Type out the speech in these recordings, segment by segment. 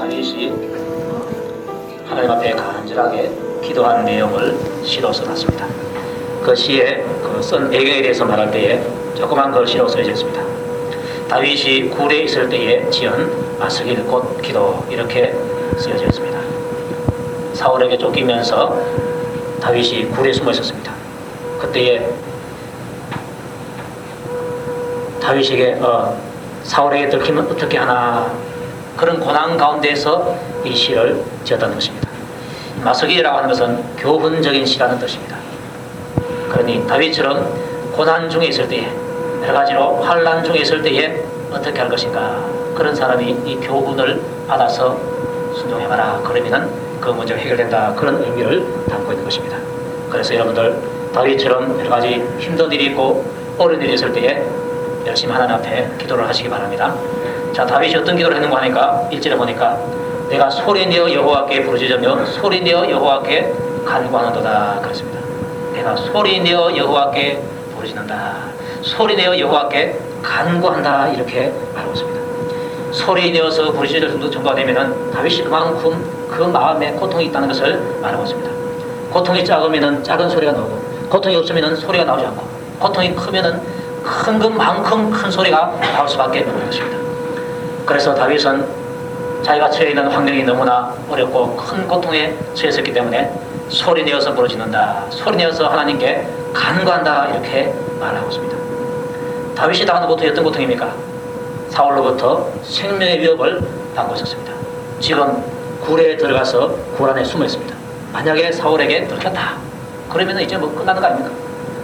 다윗이 하나님 앞에 간절하게 기도한 내용을 시로 써놨습니다. 그 시에 쓴 배경에 대해서 말할 때에 조그만 걸 시로 써져 있습니다. 다윗이 굴에 있을 때에 지은 마스길 곧 기도, 이렇게 쓰여져 있습니다. 사울에게 쫓기면서 다윗이 굴에 숨어 있었습니다. 그때에 다윗에게 사울에게 들키면 어떻게 하나, 그런 고난 가운데서 이 시를 지었다는 것입니다. 마스길이라고 하는 것은 교훈적인 시라는 뜻입니다. 그러니 다윗처럼 고난 중에 있을 때에, 여러 가지로 환난 중에 있을 때에 어떻게 할 것인가, 그런 사람이 이 교훈을 받아서 순종해봐라, 그러면은 그 문제가 해결된다, 그런 의미를 담고 있는 것입니다. 그래서 여러분들 다윗처럼 여러 가지 힘든 일이 있고 어려운 일이 있을 때에 열심히 하나님 앞에 기도를 하시기 바랍니다. 자, 다윗이 어떤 기도를 했는가 하니까 1절에 보니까 내가 소리내어 여호와께 부르짖으며 소리내어 여호와께 간구하는도다 그랬습니다. 내가 소리내어 여호와께 부르짖는다, 소리내어 여호와께 간구한다, 이렇게 말하고 있습니다. 소리내어서 부르짖을 정도가 되면은 다윗이 그만큼 그 마음에 고통이 있다는 것을 말하고 있습니다. 고통이 작으면은 작은 소리가 나오고, 고통이 없으면은 소리가 나오지 않고, 고통이 크면은 큰 것만큼 큰 소리가 나올 수밖에 없는 것입니다. 그래서 다윗은 자기가 처해 있는 환경이 너무나 어렵고 큰 고통에 처했었기 때문에 소리내어서 부르짖는다, 소리내어서 하나님께 간구한다, 이렇게 말하고 있습니다. 다윗이 당하는 고통이 어떤 고통입니까? 사울로부터 생명의 위협을 받고 있었습니다. 지금 굴에 들어가서 굴 안에 숨어 있습니다. 만약에 사울에게 들켰다, 그러면 이제 뭐 끝나는 거 아닙니까?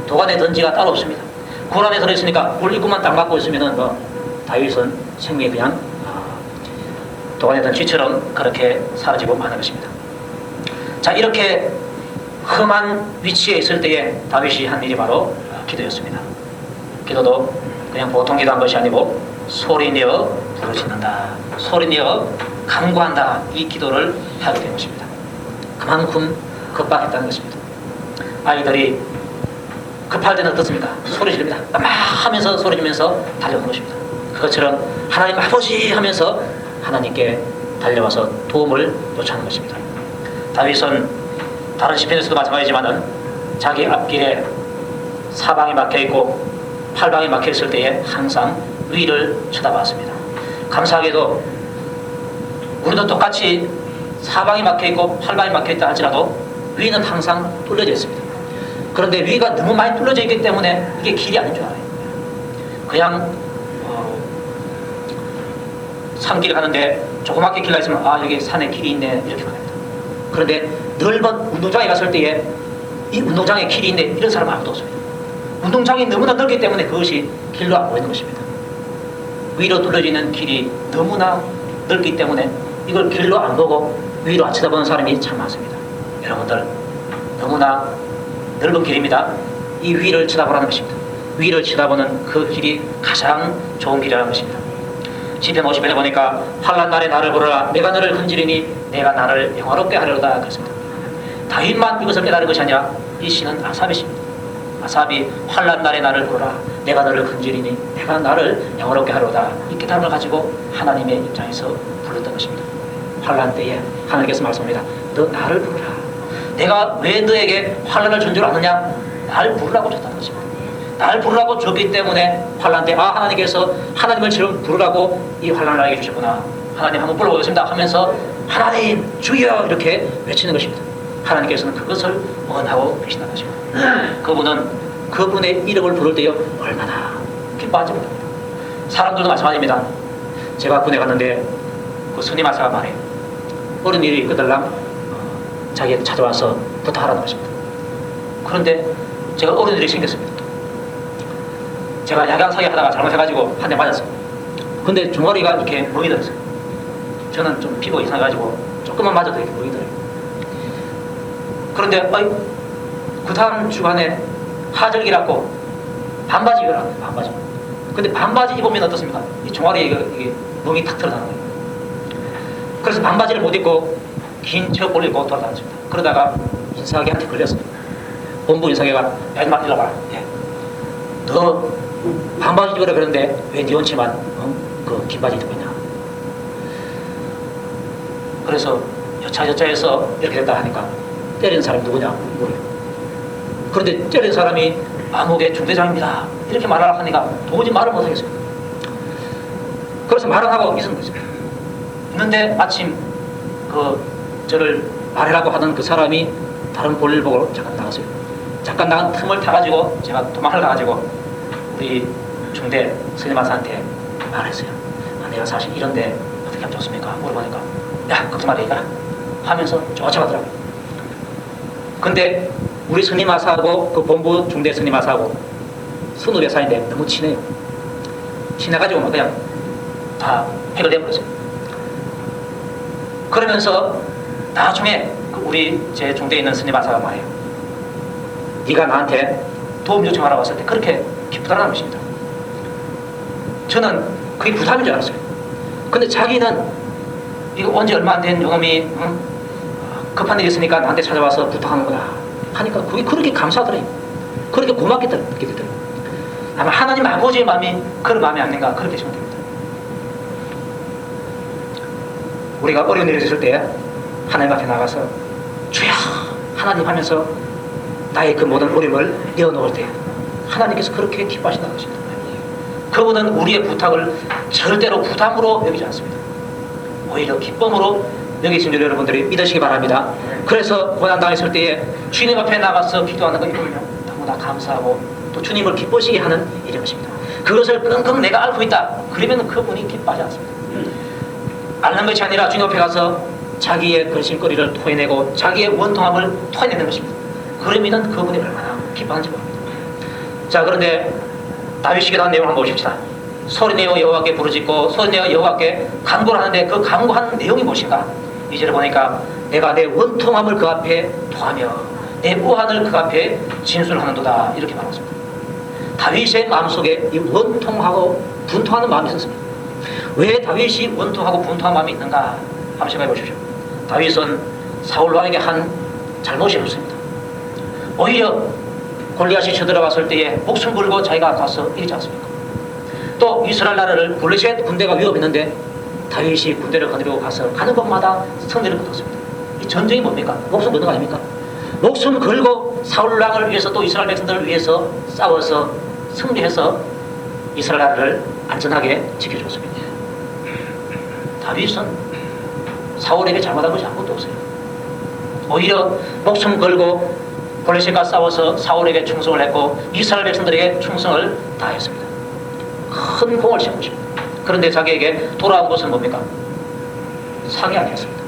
도관에 던지가 따로 없습니다. 굴 안에 들어있으니까 굴 입구만 딱 막고 있으면은 다윗은 생명이 그냥 도관에 던 쥐처럼 그렇게 사라지고 마는 것입니다. 자, 이렇게 험한 위치에 있을 때에 다윗이 한 일이 바로 기도였습니다. 기도도 그냥 보통 기도한 것이 아니고 소리내어 부르짖는다, 소리내어 간구한다, 이 기도를 하게 된 것입니다. 그만큼 급박했다는 것입니다. 아이들이 급할 때는 어떻습니까? 소리 지릅니다. 막 하면서 소리 지르면서 달려오는 것입니다. 그것처럼 하나님 아버지 하면서 하나님께 달려와서 도움을 요청하는 것입니다. 다윗은 다른 시편에서도 마찬가지지만은 자기 앞길에 사방이 막혀있고 팔방이 막혀있을 때에 항상 위를 쳐다봤습니다. 감사하게도 우리도 똑같이 사방이 막혀있고 팔방이 막혀있다 할지라도 위는 항상 뚫려져 있습니다. 그런데 위가 너무 많이 뚫려져 있기 때문에 이게 길이 아닌 줄 알아요. 그냥 산길 가는데 조그맣게 길가 있으면 여기 산에 길이 있네, 이렇게 말합니다. 그런데 넓은 운동장에 갔을 때에 이 운동장에 길이 있네, 이런 사람은 아무도 없습니다. 운동장이 너무나 넓기 때문에 그것이 길로 안 보이는 것입니다. 위로 뚫려지는 길이 너무나 넓기 때문에 이걸 길로 안 보고 위로 안 쳐다보는 사람이 참 많습니다. 여러분들, 너무나 넓은 길입니다. 이 위를 쳐다보라는 것입니다. 위를 쳐다보는 그 길이 가장 좋은 길이라는 것입니다. 시편 50편에 보니까 환난 날에 나를 부르라, 내가 너를 건지리니 내가 나를 영화롭게 하려다 그랬습니다. 다윗만 이것을 깨달은 것이 아니라 이 시는 아삽의 시입니다. 아삽이 환난 날에 나를 부르라, 내가 너를 건지리니 내가 나를 영화롭게 하려다, 이 깨달음을 가지고 하나님의 입장에서 불렀던 것입니다. 환난 때에 하나님께서 말씀합니다. 너 나를 부르라. 내가 왜 너에게 환난을 준 줄 아느냐? 날 부르라고 줬다는 것입니다. 날 부르라고 줬기 때문에 환난 때 하나님께서 하나님을 지금 부르라고 이 환난을 알게 주셨구나, 하나님 한번 불러보겠습니다 하면서 하나님 주여 이렇게 외치는 것입니다. 하나님께서는 그것을 원하고 계신다는 것입니다. 그분은 그분의 이름을 부를 때요 얼마나 기뻐하지 못합니다. 사람들도 마찬가지입니다. 제가 군에 갔는데 그 스님 하사가 말해요. 어른 일이 있거들랑 자기한테 찾아와서 부탁하라는 것입니다. 그런데 제가 어른 일이 생겼습니다. 제가 야간사기 하다가 잘못해가지고 한 대 맞았어요. 근데 종아리가 이렇게 멍이 들었어요. 저는 좀 피부가 이상해가지고 조금만 맞아도 이렇게 멍이 들어요. 그런데 그 다음 주간에 하절기라고 반바지 입으라고, 반바지. 근데 반바지 입으면 어떻습니까? 이 종아리에 이게 멍이 탁 들어가는 거예요. 그래서 반바지를 못 입고 긴 척 올리고 돌아다녔습니다. 그러다가 인사하기한테 걸렸습니다. 본부 인사계가 야 이마 일로 와라. 너 반바지 입으라 그러는데 왜 네 원치만 그 긴 바지 입고 있냐? 그래서 여차여차해서 이렇게 됐다 하니까 때린 사람이 누구냐 물어요. 그런데 때린 사람이 암흑의 중대장입니다 이렇게 말을 하니까 도무지 말을 못하겠어요. 그래서 말을 하고 있은 거죠. 있는데 마침 저를 말하라고 하던 그 사람이 다른 볼일 보고 잠깐 나갔어요. 잠깐 나간 틈을 타가지고 제가 도망을 가가지고 우리 중대 스님한테 말했어요. 내가 사실 이런데 어떻게 하면 좋습니까? 물어보니까 야 걱정 말라니까 하면서 쫓아가더라고요. 근데 우리 스님아사하고 그 본부 중대 스님아사하고 선후배 사이인데 너무 친해요. 친해가지고 그냥 다 해결돼 버렸어요. 그러면서 나중에 우리 제 중대에 있는 스님아사가 말해요. 네가 나한테 도움 요청하러 왔을 때 그렇게 기쁘다는 것입니다. 저는 그게 부담인 줄 알았어요. 근데 자기는 이거 온지 얼마 안 된 요놈이 급한 일이 있으니까 나한테 찾아와서 부탁하는 거야 하니까 그게 그렇게 감사하더래요. 그렇게 고맙게 느끼게 되더래요. 아마 하나님 아버지의 마음이 그런 마음이 아닌가 그렇게 생각됩니다. 우리가 어려운 일이 있을 때 하나님 앞에 나가서 주여 하나님 하면서 나의 그 모든 어려움을 내어놓을 때 하나님께서 그렇게 기뻐하신다는 것입니다. 그분은 우리의 부탁을 절대로 부담으로 여기지 않습니다. 오히려 기쁨으로 여기신 줄 여러분들이 믿으시기 바랍니다. 그래서 고난당했을 때에 주님 앞에 나가서 기도하는 거 이거는요 너무나 감사하고 또 주님을 기쁘시게 하는 일인 것입니다. 그것을 끙끙 내가 앓고 있다 그러면 그분이 기뻐하지 않습니다. 앓는 것이 아니라 주님 앞에 가서 자기의 근심거리를 토해내고 자기의 원통함을 토해내는 것입니다. 그러면 그분이 얼마나 기뻐하는지 모릅니다. 자, 그런데 다윗이 기도한 내용을 한번 보십시다. 소리내어 여호와께 부르짖고 소리내어 여호와께 간구를 하는데 그 간구한 내용이 무엇인가? 2절에 보니까 내가 내 원통함을 그 앞에 토하며 내 무한을 그 앞에 진술하는도다 이렇게 말했습니다. 다윗의 마음속에 이 원통하고 분통하는 마음이 있었습니다. 왜 다윗이 원통하고 분통한 마음이 있는가? 한번 생각해 보십시오. 다윗은 사울 왕에게 한 잘못이 없습니다. 오히려 골리앗이 쳐들어왔을 때에 목숨 걸고 자기가 가서 이기지 않습니까? 또 이스라엘 나라를 블레셋 군대가 위협했는데 다윗이 군대를 거느리고 가서 가는 곳마다 승리를 거뒀습니다. 이 전쟁이 뭡니까? 목숨 거는 거 아닙니까? 목숨 걸고 사울 왕을 위해서 또 이스라엘 백성들을 위해서 싸워서 승리해서 이스라엘 나라를 안전하게 지켜줬습니다. 다윗은 사울에게 잘못한 것이 아무것도 없어요. 오히려 목숨 걸고 블레셋과 싸워서 사울에게 충성을 했고 이스라엘 백성들에게 충성을 다했습니다. 큰 공을 세운 것입니다. 그런데 자기에게 돌아온 것은 뭡니까? 상이 아니었습니다.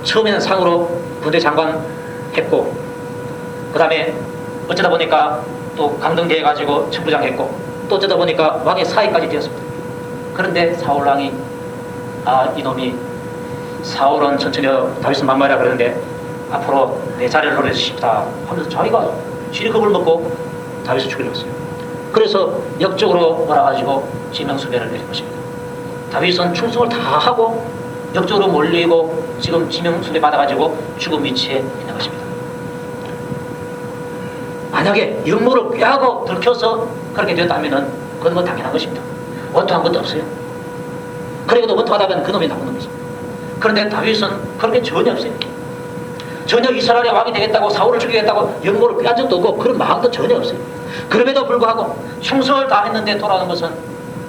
처음에는 상으로 군대 장관 했고 그 다음에 어쩌다 보니까 또 강등되어 가지고 천부장 했고 또 어쩌다 보니까 왕의 사위까지 되었습니다. 그런데 사울왕이 이놈이 사울은 천천히 다윗은 만마라 그러는데 앞으로 내 자리를 노려주십시다 하면서 자기가 지리컵을 먹고 다윗을 죽이려고 했어요. 그래서 역적으로 몰아가지고 지명수배를 내린 것입니다. 다윗은 충성을 다 하고 역적으로 몰리고 지금 지명수배 받아가지고 죽음 위치에 있는 것입니다. 만약에 역모를 꾀하고 들켜서 그렇게 되었다면 그건 뭐 당연한 것입니다. 원통한 것도 없어요. 그래도 원통하다면 그놈이 나쁜 놈이죠. 그런데 다윗은 그런 게 전혀 없어요. 전혀 이스라엘의 왕이 되겠다고 사울을 죽이겠다고 역모를 꾀한 적도 없고 그런 마음도 전혀 없어요. 그럼에도 불구하고 충성을 다했는데 돌아오는 것은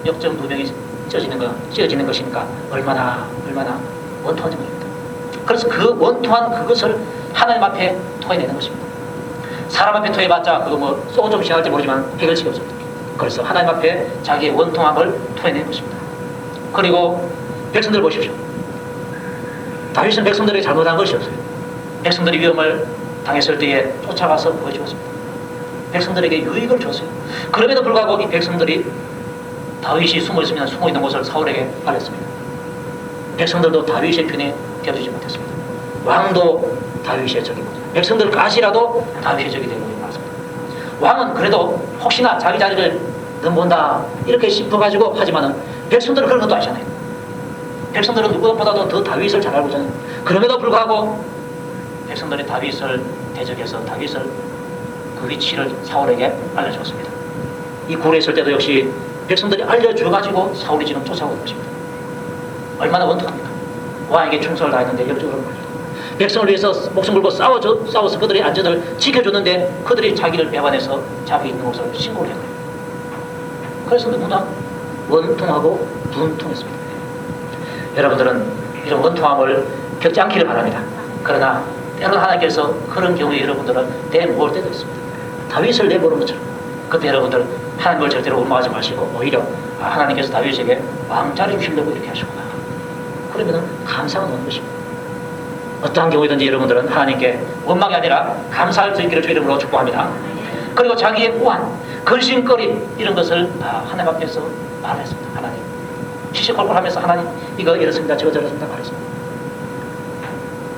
역적 누명이 찢어지는 것이니까 얼마나 원통한지 모릅니다. 그래서 그 원통한 그것을 하나님 앞에 토해내는 것입니다. 사람 앞에 토해봤자 그거 뭐 쏘고 좀 시작할지 모르지만 해결책이 없습니다. 그래서 하나님 앞에 자기의 원통함을 토해내는 것입니다. 그리고 백성들 보십시오. 다윗은 백성들에게 잘못한 것이 없어요. 백성들이 위험을 당했을 때에 쫓아가서 구해주었습니다. 백성들에게 유익을 줬어요. 그럼에도 불구하고 이 백성들이 다윗이 숨어있으면 숨어있는 곳을 사울에게 알렸습니다. 백성들도 다윗의 편에 껴주지 못했습니다. 왕도 다윗의 적이고 백성들까지라도 다윗의 적이 되고 말았습니다. 왕은 그래도 혹시나 자기 자리를 넘본다 이렇게 싶어가지고 하지만은 백성들은 그런 것도 아시잖아요. 백성들은 누구보다도 더 다윗을 잘 알고 있잖아요. 그럼에도 불구하고 백성들이 다윗을 대적해서 다윗을 그 위치를 사울에게 알려주었습니다. 이 굴에 있을 때도 역시 백성들이 알려줘가지고 사울이 지금 쫓아오는 것입니다. 얼마나 원통합니까? 왕에게 충성을 다했는데 영적으로 말이죠. 백성을 위해서 목숨 걸고 싸워서 그들의 안전을 지켜줬는데 그들이 자기를 배반해서 자기 있는 곳을 신고를 한 거예요. 그래서 너무나 원통하고 분통했습니다. 여러분들은 이런 원통함을 겪지 않기를 바랍니다. 그러나 때로는 하나님께서 그런 경우에 여러분들은 내모을 때도 있습니다. 다윗을 내모는 것처럼 그때 여러분들 하나님을 절대로 원망하지 마시고 오히려 하나님께서 다윗에게 왕자를 주시려고 이렇게 하시구나. 그러면 감사가 오는 것입니다. 어떠한 경우이든지 여러분들은 하나님께 원망이 아니라 감사할 수 있기를 주 이름으로 축복합니다. 그리고 자기의 우한, 근심거림 이런 것을 하나님 앞에서 말했습니다. 하나님 시시콜콜하면서 하나님 이거 이렇습니다. 저거 저렇습니다. 말했습니다.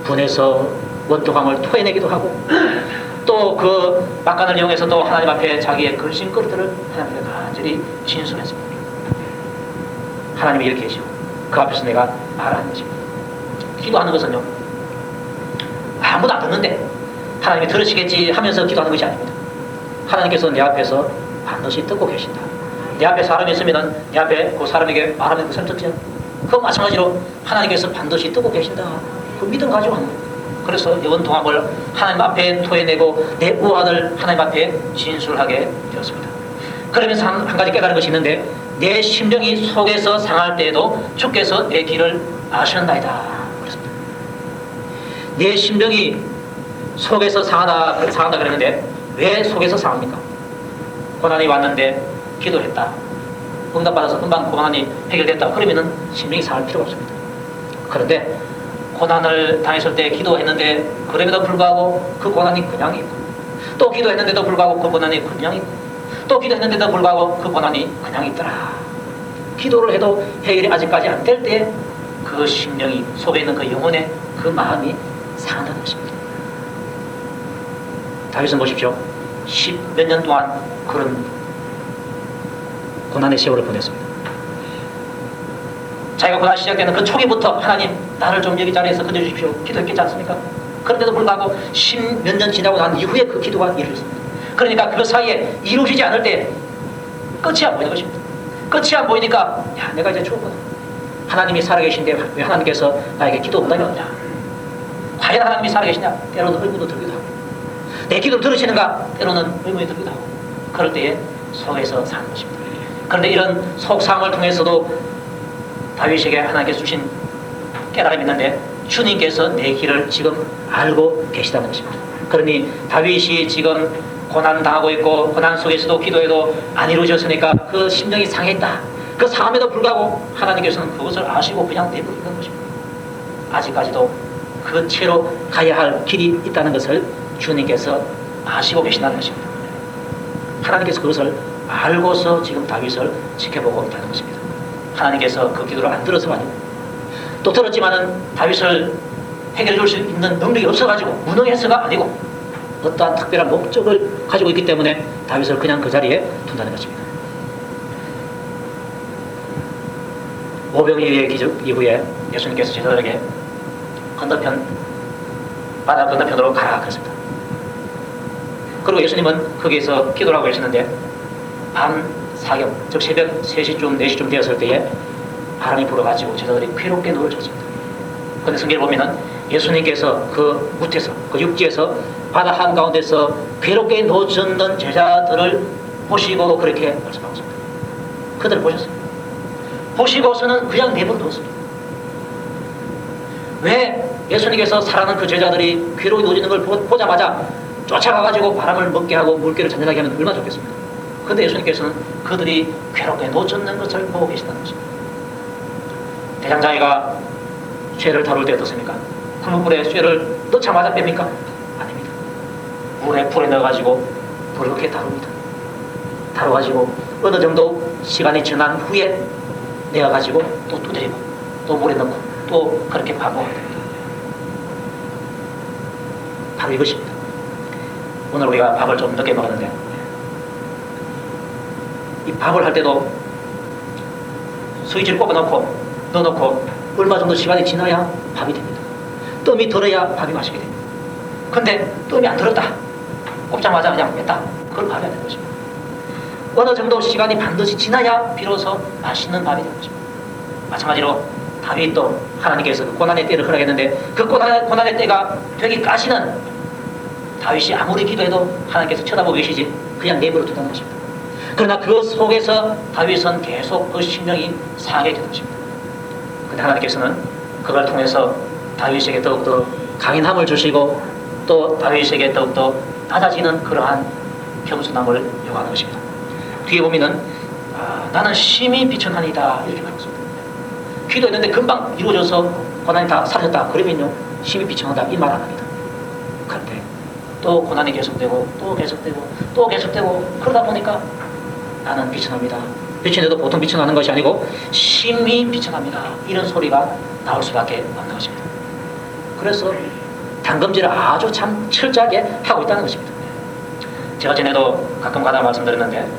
분해서 원통함을 토해내기도 하고 또 그 막간을 이용해서 또 하나님 앞에 자기의 근심거리들을 하나님 앞에 간절히 진술했습니다. 하나님이 이렇게 계시고 그 앞에서 내가 말하는 것입니다. 기도하는 것은요 아무도 안 듣는데 하나님이 들으시겠지 하면서 기도하는 것이 아닙니다. 하나님께서 내 앞에서 반드시 듣고 계신다. 내 앞에 사람이 있으면 내 앞에 그 사람에게 말하면 그 사람 듣지. 그거 마찬가지로 하나님께서 반드시 듣고 계신다. 그 믿음 가지고 하는 거예요. 그래서 원통함을 하나님 앞에 토해내고 내 우환을 하나님 앞에 진술하게 되었습니다. 그러면서 한 가지 깨달은 것이 있는데 내 심령이 속에서 상할 때에도 주께서 내 길을 아셨나이다. 그렇습니다. 내 심령이 속에서 상한다 그랬는데 왜 속에서 상합니까? 고난이 왔는데 기도했다. 응답받아서 금방 고난이 해결됐다. 그러면은 심령이 상할 필요가 없습니다. 그런데 고난을 당했을 때 기도했는데 그럼에도 불구하고 그 고난이 그냥 있고 또 기도했는데도 불구하고 그 고난이 그냥 있고 또 기도했는데도 불구하고 그 고난이 그냥 있더라. 기도를 해도 해결이 아직까지 안 될 때 그 심령이 속에 있는 그 영혼의 그 마음이 상한다는 것입니다. 다윗은 보십시오. 10몇 년 동안 그런 고난의 세월을 보냈습니다. 자기가 고난 시작되는 그 초기부터 하나님 나를 좀 여기 자리에서 건져주십시오 기도했겠지 않습니까? 그런데도 불구하고 10몇 년 지나고 난 이후에 그 기도가 이루어졌습니다. 그러니까 그 사이에 이루어지지 않을 때 끝이 안 보이는 것입니다. 끝이 안 보이니까 야 내가 이제 죽었구나. 하나님이 살아계신데 왜 하나님께서 나에게 기도 응답이 없냐. 과연 하나님이 살아계시냐. 때로는 의문도 들기도 하고 내 기도를 들으시는가 때로는 의문이 들기도 하고 그럴 때에 속에서 사는 것입니다. 그런데 이런 속상을 통해서도 다윗에게 하나님께서 주신 깨달음이 있는데 주님께서 내 길을 지금 알고 계시다는 것입니다. 그러니 다윗이 지금 고난당하고 있고 고난 속에서도 기도해도 안 이루어졌으니까 그 심령이 상했다. 그 상함에도 불구하고 하나님께서는 그것을 아시고 그냥 내버리는 것입니다. 아직까지도 그 채로 가야 할 길이 있다는 것을 주님께서 아시고 계신다는 것입니다. 하나님께서 그것을 알고서 지금 다윗을 지켜보고 있다는 것입니다. 하나님께서 그 기도를 안 들어서가 아니고 또 들었지만은 다윗을 해결해 줄 수 있는 능력이 없어가지고 무능해서가 아니고 어떠한 특별한 목적을 가지고 있기 때문에 다윗을 그냥 그 자리에 둔다는 것입니다. 오병이의 기적 이후에 예수님께서 제자들에게 바다 건너편으로 가라 그랬습니다. 그리고 예수님은 거기에서 기도를 하고 계셨는데 밤 사경, 즉 새벽 3시쯤 4시쯤 되었을 때에 바람이 불어가지고 제자들이 괴롭게 누워졌습니다. 그런데 성경을 보면은 예수님께서 그 무태에서 그 육지에서 바다 한가운데서 괴롭게 누워졌는 제자들을 보시고 그렇게 말씀하고 있습니다. 그들을 보셨습니다. 보시고서는 그냥 내버려 두었습니다. 왜 예수님께서 사랑하는 그 제자들이 괴로이 누워지는 걸 보자마자 쫓아가가지고 바람을 먹게 하고 물결을 잔잔하게 하면 얼마나 좋겠습니까? 그런데 예수님께서는 그들이 괴롭게 놓쳤는 것을 보고 계신다는 것입니다. 대장장이가 쇠를 다룰 때 어떻습니까? 그물에 쇠를 넣자마자 뺍니까? 아닙니다. 불에 넣어가지고 불을 그렇게 다룹니다. 다뤄가지고 어느 정도 시간이 지난 후에 내어가지고 또 두드리고 또 물에 넣고 또 그렇게 반복을 합니다. 바로 이것입니다. 오늘 우리가 밥을 좀 늦게 먹었는데 이 밥을 할 때도 스위치를 넣어놓고 얼마 정도 시간이 지나야 밥이 됩니다. 뜸이 들어야 밥이 맛있게 됩니다. 근데 뜸이 안 들었다. 꼽자마자 그냥 뺐다. 그걸 밥이 안 되는 것입니다. 어느 정도 시간이 반드시 지나야 비로소 맛있는 밥이 되는 것입니다. 마찬가지로 다윗도 하나님께서 그 고난의 때를 허락했는데 그 고난의 때가 되기까지는 다윗이 아무리 기도해도 하나님께서 쳐다보고 계시지 그냥 내버려 두다는 것입니다. 그러나 그 속에서 다윗은 계속 그 심령이 상하게 되는 것입니다. 그런데 하나님께서는 그걸 통해서 다윗에게 더욱더 강인함을 주시고 또 다윗에게 더욱더 낮아지는 그러한 겸손함을 요구하는 것입니다. 뒤에 보면은 나는 심히 비천하니다 이렇게 말하고 있습니다. 기도했는데 금방 이루어져서 고난이 다 사라졌다 그러면요 심히 비천하다 이 말 안 합니다. 그런데 또 고난이 계속되고 또 계속되고 또 계속되고 그러다 보니까 나는 비천합니다. 비천해도 보통 비천하는 것이 아니고 심히 비천합니다. 이런 소리가 나올 수밖에 없는 것입니다. 그래서 단검질을 아주 참 철저하게 하고 있다는 것입니다. 제가 전에도 가끔 가다 말씀드렸는데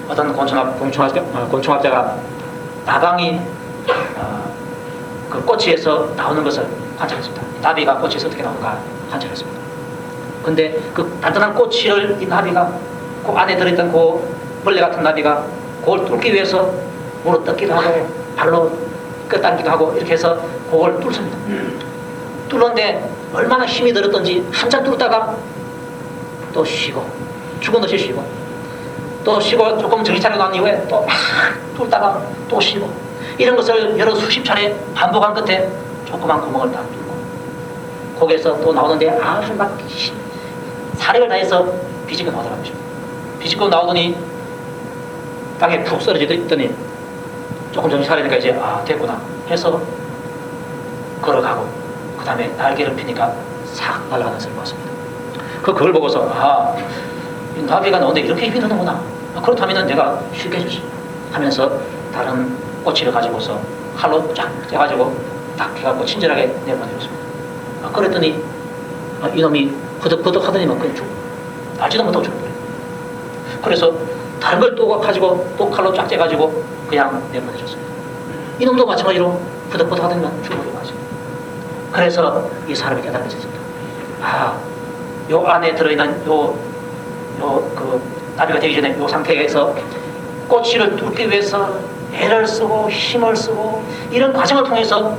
어떤 곤충학자가 나방이 그 꼬치에서 나오는 것을 관찰했습니다. 나비가 꼬치에서 어떻게 나오는가 관찰했습니다. 근데 그 단단한 꼬치를 이 나비가 그 안에 들어있던 그 벌레 같은 나비가 그걸 뚫기 위해서 물어 뜯기도 하고 발로 끄당기도 하고 이렇게 해서 그걸 뚫습니다. 뚫는데 얼마나 힘이 들었던지 한참 뚫다가 또 쉬고 죽은 듯이 쉬고 또 쉬고 조금 정신 차리고 난 이후에 또 막 뚫다가 또 쉬고 이런 것을 여러 수십 차례 반복한 끝에 조그만 구멍을 딱 뚫고 거기에서 또 나오는데 아주 막 사력을 다해서 비집고 나오더라고요. 비집고 나오더니 땅에 푹 쓰러져 있더니 조금 정신 차리니까 이제 됐구나 해서 걸어가고 그 다음에 날개를 피니까 싹 날아가는 것을 봤습니다. 그걸 보고서 이 나비가 나오는데 이렇게 힘이 드는구나. 그렇다면 내가 쉽게 해주지 하면서 다른 꼬치를 가지고서 칼로 쫙 째가지고 딱 해갖고 친절하게 내보내줬습니다. 그랬더니 이놈이 퍼덕퍼덕 하더니만 그냥 죽어. 알지도 못하고 죽어버려요. 그래서 다른 걸 또 가지고 또 칼로 쫙 째가지고 그냥 내보내줬습니다. 이놈도 마찬가지로 퍼덕퍼덕 하더니만 죽어버리고 하죠. 그래서 이 사람이 깨달아졌습니다. 요 안에 들어있는 그 나비가 되기 전에 요 상태에서 꼬치를 뚫기 위해서 애를 쓰고 힘을 쓰고 이런 과정을 통해서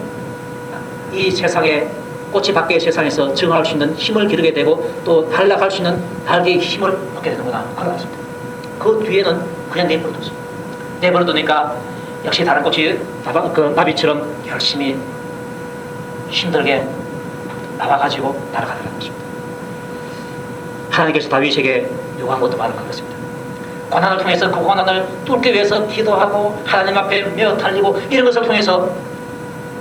이 세상에 꼬치 밖의 세상에서 증화할 수 있는 힘을 기르게 되고 또 날아갈 수 있는 날개의 힘을 얻게 되는구나. 그런 것입니다. 그 뒤에는 그냥 내버려뒀어요. 내버려두니까 역시 다른 꼬치 그 나비처럼 열심히 힘들게 나와가지고 날아가는 것입니다. 하나님께서 다윗에게 요구한 것도 바로 그것입니다. 고난을 통해서 그 고난을 뚫기 위해서 기도하고 하나님 앞에 메어 달리고 이런 것을 통해서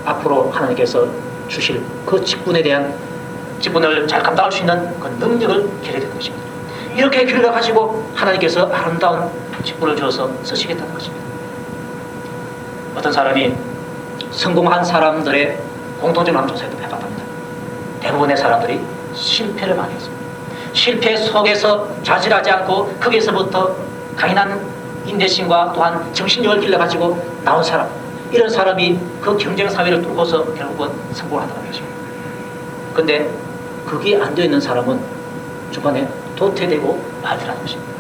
앞으로 하나님께서 주실 그 직분을 잘 감당할 수 있는 그 능력을 기르게 되는 것입니다. 이렇게 길러가지고 하나님께서 아름다운 직분을 주어서 쓰시겠다는 것입니다. 어떤 사람이 성공한 사람들의 공통점을 한번 조사해도 해봤답니다. 대부분의 사람들이 실패를 많이 했습니다. 실패 속에서 좌절하지 않고 거기에서부터 강인한 인내심과 또한 정신력을 길러가지고 나온 사람, 이런 사람이 그 경쟁 사회를 뚫고서 결국은 성공을 한다는 것입니다. 그런데 그게 안 되어 있는 사람은 주변에 도태되고 말들하는 것입니다.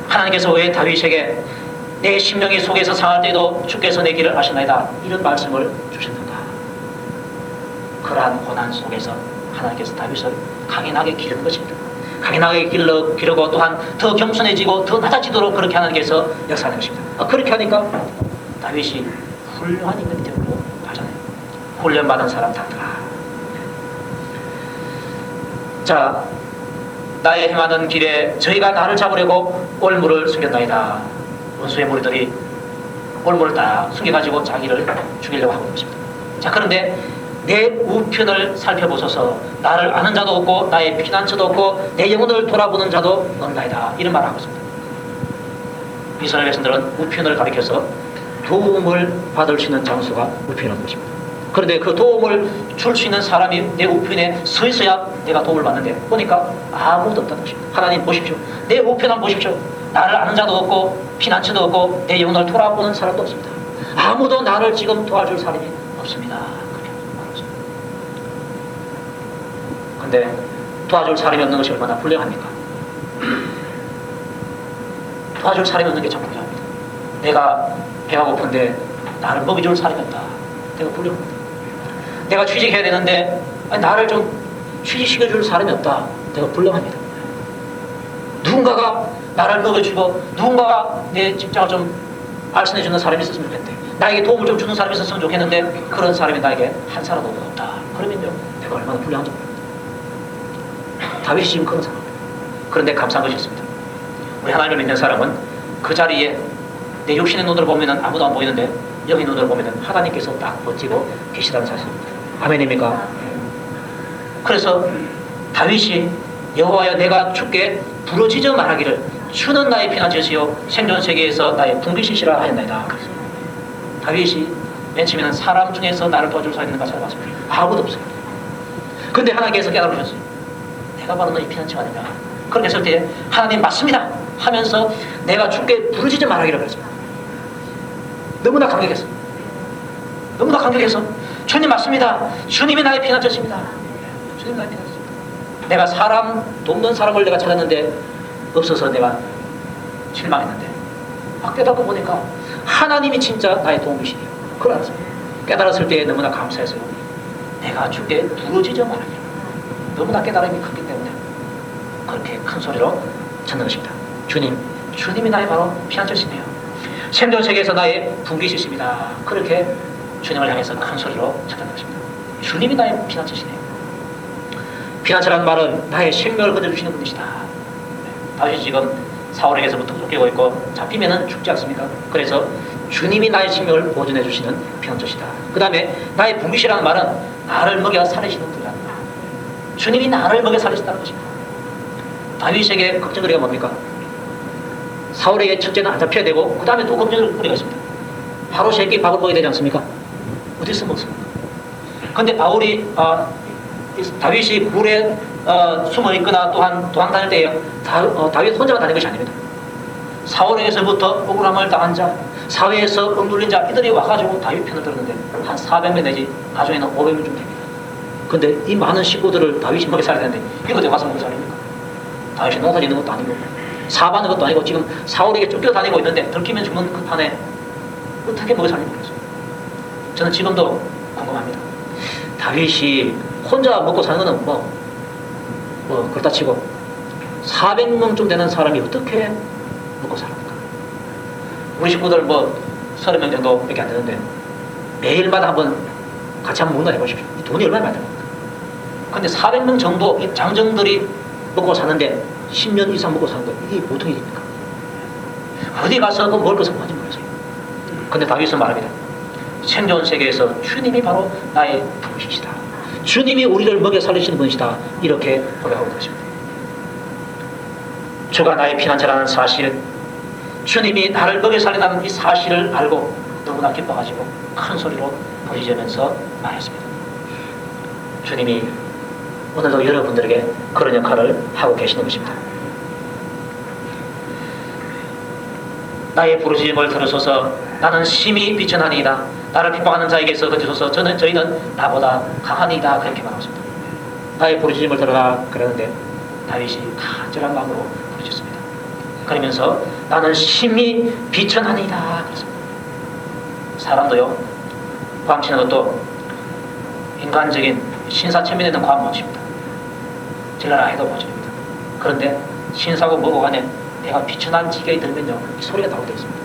하나님께서 왜 다윗에게 내 심령이 속에서 상할 때도 주께서 내 길을 아시나이다 이런 말씀을 주셨는가? 그러한 고난 속에서 하나님께서 다윗을 강인하게 기르는 것입니다. 강인하게 기르고 또한 더 겸손해지고 더 낮아지도록 그렇게 하나님께서 역사하는 것입니다. 그렇게 하니까 다윗이 훌륭한 인간이 되고 가잖아요. 훈련받은 사람들아. 자, 나의 행하는 길에 저희가 나를 잡으려고 올무를 숨겼나이다. 원수의 무리들이 올무를 딱 숨겨가지고 자기를 죽이려고 하고 있는 것입니다. 자, 그런데 내 우편을 살펴보소서. 나를 아는 자도 없고 나의 피난처도 없고 내 영혼을 돌아보는 자도 없나이다. 이런 말을 하고 있습니다. 이스라엘 백성들은 우편을 가리켜서 도움을 받을 수 있는 장소가 우편이라는 것입니다. 그런데 그 도움을 줄 수 있는 사람이 내 우편에 서 있어야 내가 도움을 받는데 보니까 아무도 없다는 것입니다. 하나님 보십시오. 내 우편 한번 보십시오. 나를 아는 자도 없고 피난처도 없고 내 영혼을 돌아보는 사람도 없습니다. 아무도 나를 지금 도와줄 사람이 없습니다. 그렇게 말했습니다. 그런데 도와줄 사람이 없는 것이 얼마나 불행합니까? 도와줄 사람이 없는 게 참 불행합니다. 내가 배가 고픈데 나를 먹여줄 사람이 없다. 내가 불량합니다. 내가 취직해야 되는데 아니, 나를 좀 취직시켜줄 사람이 없다. 내가 불량합니다. 누군가가 나를 먹여주고 누군가가 내 직장을 좀 알선해주는 사람이 있었으면 좋겠는데 나에게 도움을 좀 주는 사람이 있었으면 좋겠는데 그런 사람이 나에게 한 사람도 없다. 그러면요 내가 얼마나 불량한지 모릅니다. 다윗이 지금 그런 상황. 그런데 감사한 것이 있습니다. 우리 하나님을 믿는 사람은 그 자리에 내 육신의 눈으로 보면 아무도 안 보이는데 영의 눈으로 보면 하나님께서 딱 버티고 계시다는 사실입니다. 아멘입니까? 그래서 다윗이 여호와여 내가 주께 부르짖어 말하기를 주는 나의 피난처시요 생존 세계에서 나의 분깃이시라 하였나이다. 다윗이 맨 처음에는 사람 중에서 나를 도와줄 사람이 있는가 찾아봤습니다. 아무도 없어요. 그런데 하나님께서 깨달으셨어요. 내가 바로 너의 피난처가 아닌가. 그렇게 했을 때 하나님 맞습니다 하면서 내가 주께 부르짖어 말하기를 그랬습니다. 너무나 감격했어. 너무나 감격해서 주님 맞습니다. 주님이 나의 피난처십니다. 주님 나의 피난처십니다. 내가 사람 돕는 사람을 내가 찾았는데 없어서 내가 실망했는데 막 깨닫고 보니까 하나님이 진짜 나의 도움이시네요. 그걸 알았습니다. 깨달았을 때 너무나 감사해서요. 내가 주께 부르짖어 말하기를 너무나 깨달음이 크기 때문에 그렇게 큰 소리로 찾는 것입니다. 주님이 나의 바로 피난처시네요. 생존 세계에서 나의 분깃이십니다. 그렇게 주님을 향해서 큰 소리로 찾는 것입니다. 주님이 나의 피난처시네요. 피난처라는 말은 나의 생명을 건져주시는 분이시다. 다윗이 지금 사울에게서부터 쫓기고 있고 잡히면은 죽지 않습니까? 그래서 주님이 나의 생명을 보존해 주시는 피난처시다. 그 다음에 나의 분깃이라는 말은 나를 먹여 살리시는 분이라는 말. 주님이 나를 먹여 살리신다는 것입니다. 다윗에게 걱정거리가 뭡니까? 사울에게 첫째는 안 잡혀야 되고 그 다음에 또 걱정거리가 있습니다. 바로 새끼 밥을 먹어야 되지 않습니까? 어디서 먹습니까? 근데 다윗이 물에 숨어 있거나 또한 도망 다닐 때에 다윗 혼자가 다닌 것이 아닙니다. 사울에게서부터 억울함을 당한 자, 사회에서 억눌린 자 이들이 와가지고 다윗 편을 들었는데 한 400명 내지 나중에는 500명 좀 됩니다. 근데 이 많은 식구들을 다윗이 먹여 살아야 되는데 이거 내가 가서 먹여 살립니까? 다윗이 농사 짓는 것도 아니고 사업하는 것도 아니고 지금 사울에게 쫓겨다니고 있는데 들키면 죽는 그 판에 어떻게 먹여 살리는 거겠어요? 저는 지금도 궁금합니다. 다윗이 혼자 먹고 사는 거는 그렇다 치고 400명쯤 되는 사람이 어떻게 먹고 살합니까? 우리 식구들 30명 정도밖에 안 되는데 매일마다 한번 같이 한번 문화 해보십시오. 이 돈이 얼마나 많이 됩니까? 근데 400명 정도 이 장정들이 먹고 사는데 10년 이상 먹고 사는 거 이게 보통이 됩니까? 어디 가서 먹을 것을 뭔지 모르세요. 근데 다윗은 말합니다. 생존 세계에서 주님이 바로 나의 분깃이시다. 주님이 우리를 먹여 살리시는 분이시다. 이렇게 고백하고 계십니다. 주가 나의 피난처라는 사실, 주님이 나를 먹여 살린다는 이 사실을 알고 너무나 기뻐가지고 큰 소리로 부르짖으면서 말했습니다. 주님이 오늘도 여러분들에게 그런 역할을 하고 계시는 것입니다. 나의 부르짖음을 들으소서. 나는 심히 비천하니이다. 나를 핍박하는 자에게서 건지소서. 저희는 나보다 강하니이다. 그렇게 말했습니다. 나의 부르짖음을 들어라 그러는데 다윗이 간절한 마음으로 부르짖습니다. 그러면서 나는 심히 비천하니이다 그랬습니다. 사람도요 광치는 것도 인간적인 신사천민에 대한 과학 못입니다. 질러라 해도 못입니다. 그런데 신사고 뭐고 간에 내가 비천한 지경이 들면요 이 소리가 나오게 되어 있습니다.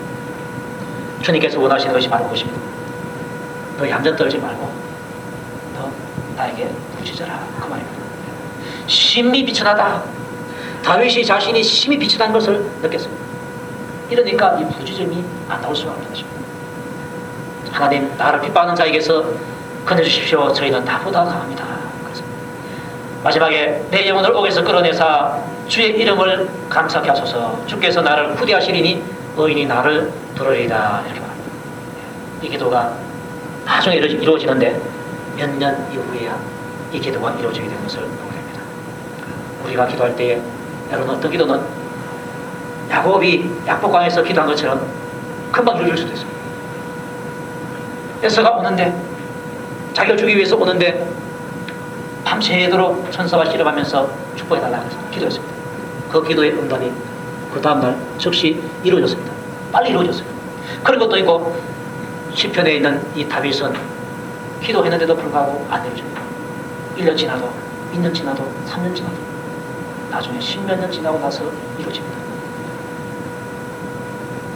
주님께서 원하시는 것이 바로 그것입니다. 너 얌전 떨지 말고 너 나에게 부르짖어라 그 말입니다. 심히 비천하다. 다윗이 자신이 심히 비천한 것을 느꼈습니다. 이러니까 이 부르짖음이 안 나올 수가 없는 것입니다. 하나님 나를 핍박하는 자에게서 건져주십시오. 저희는 나보다 강합니다. 그렇습니다. 마지막에 내 영혼을 옥에서 끌어내사 주의 이름을 감사케 하소서. 주께서 나를 후대하시리니 의인이 나를 들으리이다. 이렇게 말합니다. 이 기도가 나중에 이루어지는데 몇 년 이후에야 이 기도가 이루어지게 되는 것을 보게 됩니다. 우리가 기도할 때에 여러분 어떤 기도는 야곱이 약복강에서 기도한 것처럼 금방 이루어질 수도 있습니다. 에서가 오는데 자기를 죽이기 위해서 오는데 밤새도록 천사와 씨름하면서 축복해달라고 해서 기도했습니다. 그 기도의 응답이 그 다음날 즉시 이루어졌습니다. 빨리 이루어졌어요. 그런 것도 있고 시편에 있는 이 다윗은 기도했는데도 불구하고 안 이루어집니다. 1년 지나도 2년 지나도 3년 지나도 나중에 10몇 년 지나고 나서 이루어집니다.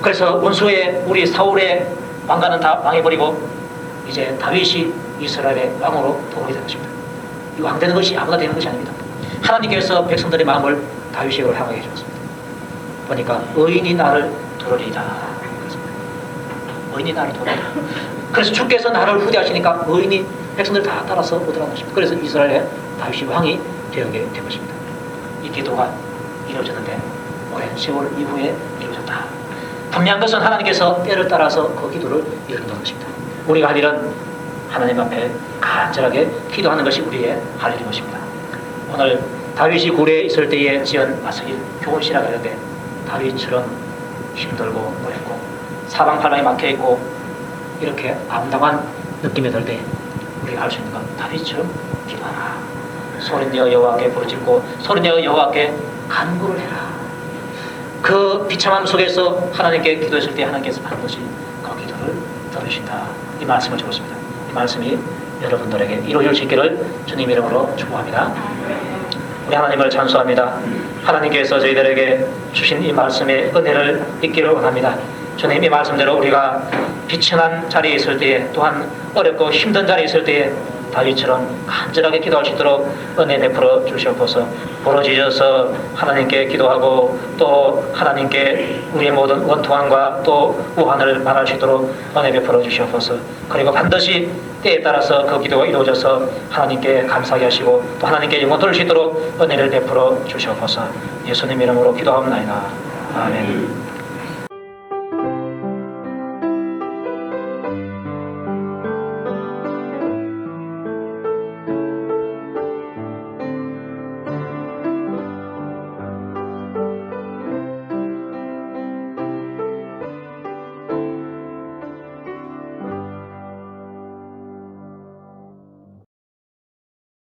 그래서 원수의 우리 사울의 왕가는 다 망해버리고 이제 다윗이 이스라엘의 왕으로 도록이 되는 것입니다. 이 왕 되는 것이 아무나 되는 것이 아닙니다. 하나님께서 백성들의 마음을 다윗에게로 향하게 해주셨습니다. 보니까 의인이 나를 도르리이다. 의인이 나를 도르리이다. 그래서 주께서 나를 후대하시니까 의인이 백성들 다 따라서 오더라는 것입니다. 그래서 이스라엘의 다윗이 왕이 되게 된 것입니다. 이 기도가 이루어졌는데 오랜 세월 이후에 이루어졌다. 분명한 것은 하나님께서 때를 따라서 그 기도를 이룬다는 것입니다. 우리가 할 일은 하나님 앞에 간절하게 기도하는 것이 우리의 할 일인 것입니다. 오늘 다윗이 굴에 있을 때에 지은 마스길 교훈시라고 하는데 다윗처럼 힘들고 어렵고 사방팔방에 막혀있고 이렇게 암담한 느낌이 들 때 우리가 할 수 있는 건 다윗처럼 기도하라. 소리내어 여호와께 부르짖고 소리내어 여호와께 간구를 해라. 그 비참함 속에서 하나님께 기도했을 때 하나님께서 반드시 그 기도를 들으신다. 이 말씀을 주고 있습니다. 이 말씀이 여러분들에게 이루어질 수 있기를 주님 이름으로 축복합니다. 우리 하나님을 찬송합니다. 하나님께서 저희들에게 주신 이 말씀의 은혜를 잊기를 원합니다. 주님 이 말씀대로 우리가 비천한 자리에 있을 때에 또한 어렵고 힘든 자리에 있을 때에 다윗처럼 간절하게 기도할 수 있도록 은혜 베풀어 주시옵소서. 부르짖어서 하나님께 기도하고 또 하나님께 우리의 모든 원통함과 또 우환을 말할 수 있도록 은혜 베풀어 주시옵소서. 그리고 반드시 때에 따라서 그 기도가 이루어져서 하나님께 감사하게 하시고 또 하나님께 영광 돌릴 수 있도록 은혜를 베풀어 주시옵소서. 예수님 이름으로 기도하옵나이다. 아멘.